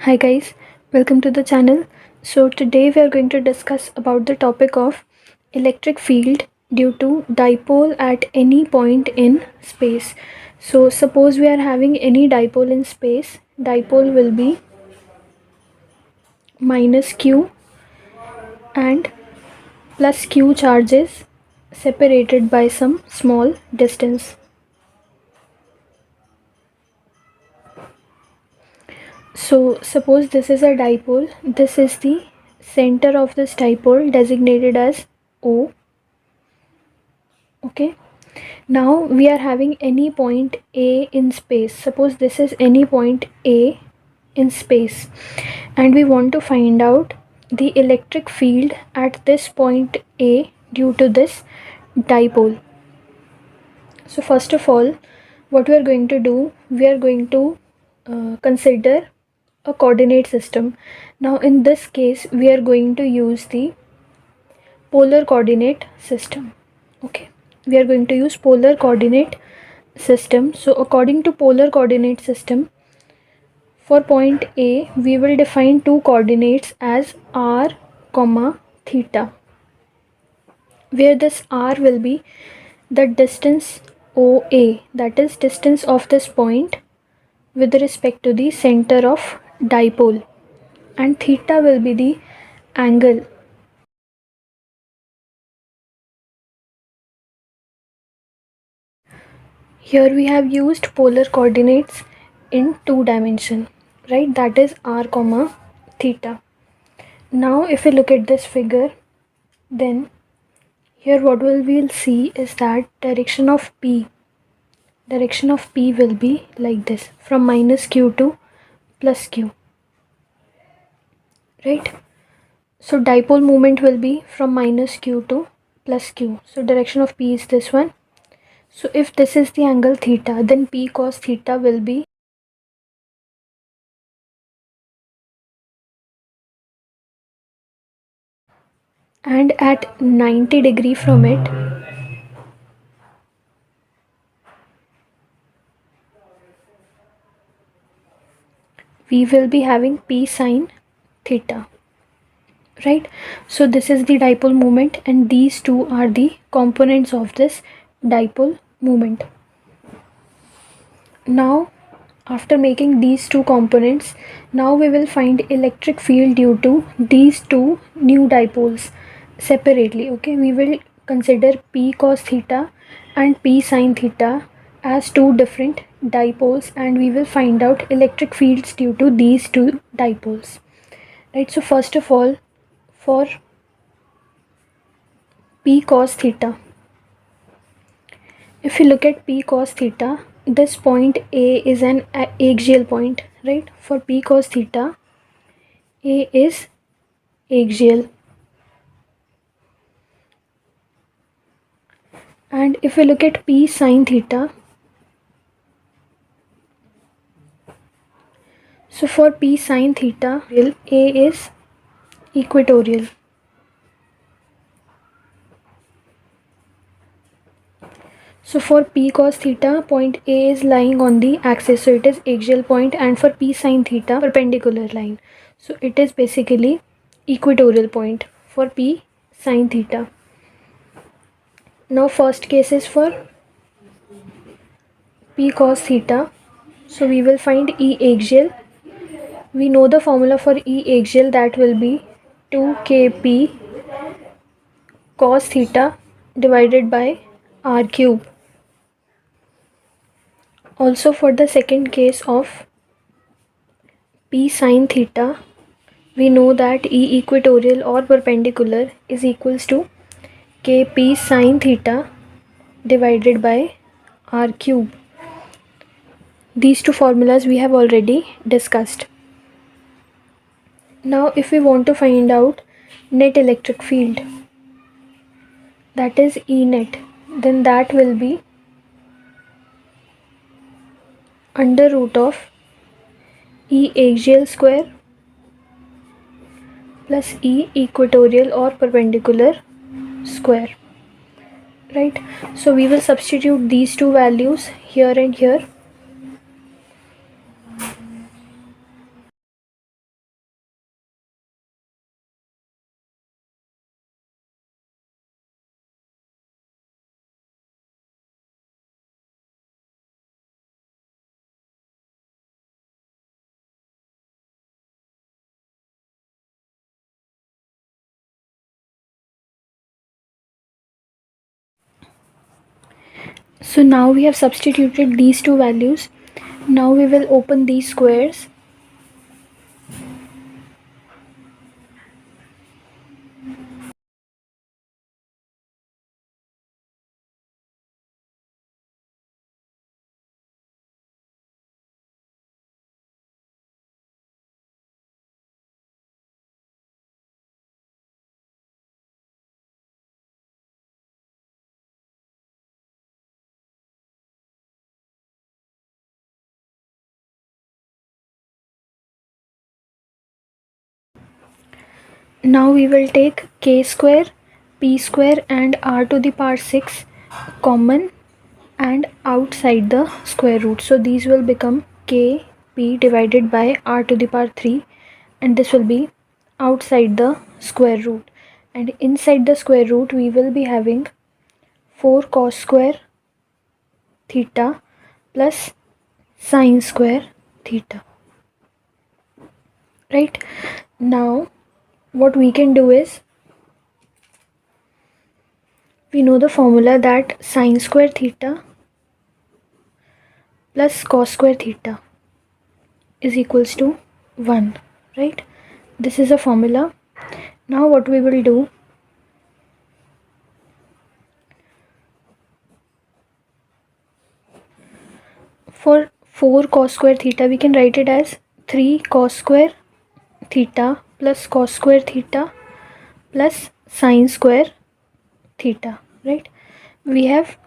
Hi guys, welcome to the channel. So today we are going to discuss about the topic of electric field due to dipole at any point in space. So suppose we are having any dipole in space, dipole will be minus q and plus q charges separated by some small distance. So suppose this is a dipole, this is the center of this dipole designated as O. Okay, now we are having any point A in space. Suppose this is any point A in space and we want to find out the electric field at this point A due to this dipole. So first of all, what we are going to do, we are going to consider a coordinate system. Now in this case we are going to use the polar coordinate system. Okay, we are going to use polar coordinate system. So according to polar coordinate system, for point A we will define two coordinates as r comma theta, where this r will be the distance OA, that is distance of this point with respect to the center of dipole, and theta will be the angle. Here we have used polar coordinates in 2 dimension, right? That is r comma theta. Now if we look at this figure, then here what we'll see is that direction of P will be like this, from minus q to plus q, right? So dipole moment will be from minus q to plus q. So direction of P is this one. So if this is the angle theta, then P cos theta will be, and at 90 degree from it, we will be having P sine theta, right? So this is the dipole moment and these two are the components of this dipole moment. Now after making these two components, now we will find electric field due to these two new dipoles separately. Okay, we will consider P cos theta and P sin theta as two different dipoles, and we will find out electric fields due to these two dipoles, right? So first of all, for P cos theta, if you look at P cos theta, this point A is an axial point, right? For P cos theta, A is axial. And if we look at P sin theta, so for P sin theta, A is equatorial. So for P cos theta, point A is lying on the axis, so it is axial point, and for P sin theta, perpendicular line. So it is basically equatorial point for P sin theta. Now first case is for P cos theta. So we will find E axial. We know the formula for E axial, that will be 2kP cos theta divided by r cube. Also for the second case of P sin theta, we know that E equatorial or perpendicular is equals to kP sin theta divided by r cube. These two formulas we have already discussed. Now if we want to find out net electric field, that is E net, then that will be under root of E axial square plus E equatorial or perpendicular square, right? So we will substitute these two values here and here. So now we have substituted these two values. Now we will open these squares. Now we will take k square, p square and r to the power 6 common and outside the square root. So these will become k p divided by r to the power 3, and this will be outside the square root. And inside the square root we will be having 4 cos square theta plus sine square theta. Right? Now what we can do is, we know the formula that sine square theta plus cos square theta is equals to 1, right? This is a formula. Now what we will do, for 4 cos square theta we can write it as 3 cos square theta plus cos square theta plus sine square theta, right? We have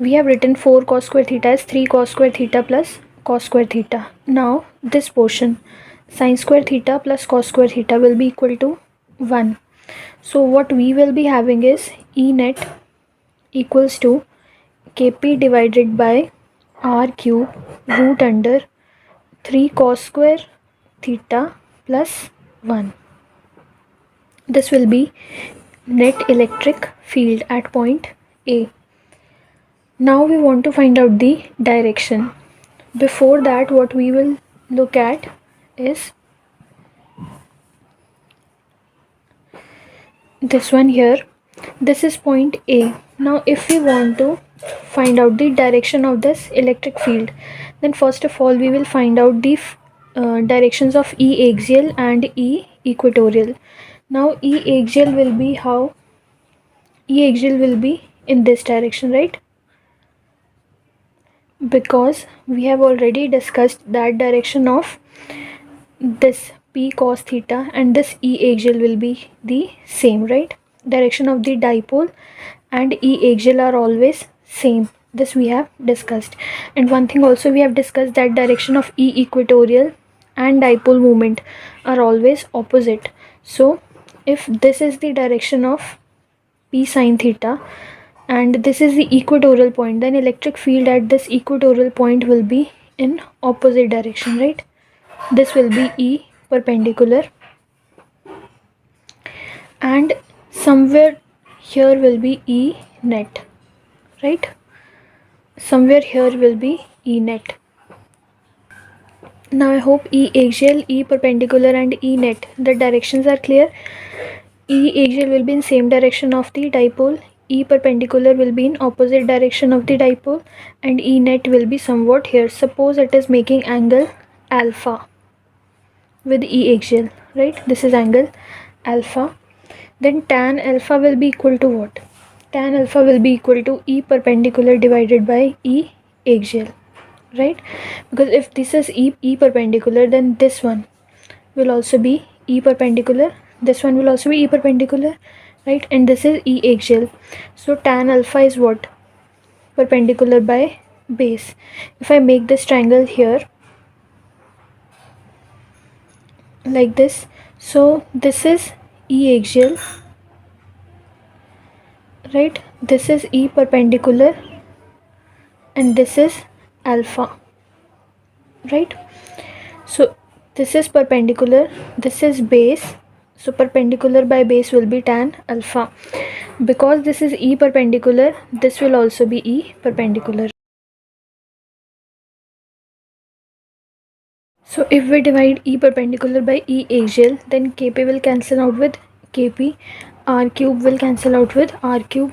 written 4 cos square theta as 3 cos square theta plus cos square theta. Now this portion sine square theta plus cos square theta will be equal to 1. So what we will be having is E net equals to kp divided by r cube root under 3 cos square theta plus 1. This will be net electric field at point A. Now we want to find out the direction. Before that, what we will look at is this one here. This is point A. Now if we want to find out the direction of this electric field, then first of all we will find out the directions of E axial and E equatorial. Now E axial will be how? E axial will be in this direction, right? Because we have already discussed that direction of this p cos theta and this E axial will be the same, right? Direction of the dipole and E axial are always same. This we have discussed. And one thing also we have discussed, that direction of E equatorial and dipole moment are always opposite. So if this is the direction of p sine theta and this is the equatorial point, then electric field at this equatorial point will be in opposite direction, right? This will be E perpendicular, and somewhere here will be E net, right? Somewhere here will be E net. Now I hope E axial, E perpendicular and E net, the directions are clear. E axial will be in same direction of the dipole, E perpendicular will be in opposite direction of the dipole, and E net will be somewhat here. Suppose it is making angle alpha with E axial, right? This is angle alpha. Then tan alpha will be equal to what? Tan alpha will be equal to E perpendicular divided by E axial, right? Because if this is E perpendicular, then this one will also be E perpendicular, this one will also be E perpendicular, right? And this is E axial. So tan alpha is what? Perpendicular by base. If I make this triangle here like this, so this is E axial, right? This is E perpendicular and this is alpha, right? So this is perpendicular, this is base, so perpendicular by base will be tan alpha. Because this is E perpendicular, this will also be E perpendicular. So if we divide E perpendicular by E axial, then Kp will cancel out with Kp, R cube will cancel out with R cube.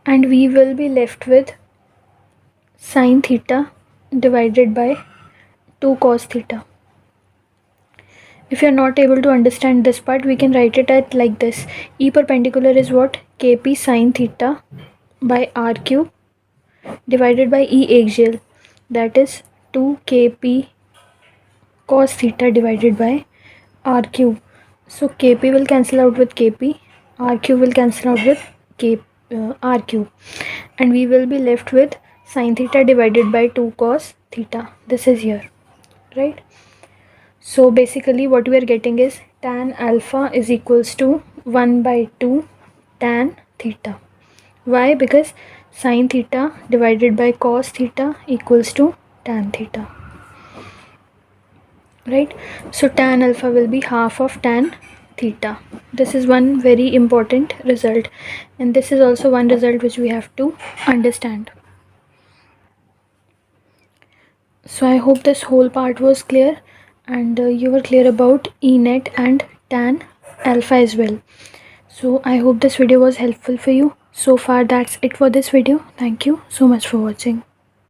and we will be left with sine theta divided by 2 cos theta. If you're not able to understand this part, we can write it at like this. E perpendicular is what? Kp sine theta by r cube divided by E axial, that is 2 kp cos theta divided by r cube. So kp will cancel out with kp, r cube will cancel out with r cube, and we will be left with sine theta divided by 2 cos theta. This is here, right? So basically what we are getting is tan alpha is equals to 1 by 2 tan theta. Why? Because sine theta divided by cos theta equals to tan theta, right? So tan alpha will be half of tan theta. This is one very important result, and this is also one result which we have to understand. So I hope this whole part was clear, and you were clear about E net and tan alpha as well. So I hope this video was helpful for you. So far that's it for this video. Thank you so much for watching.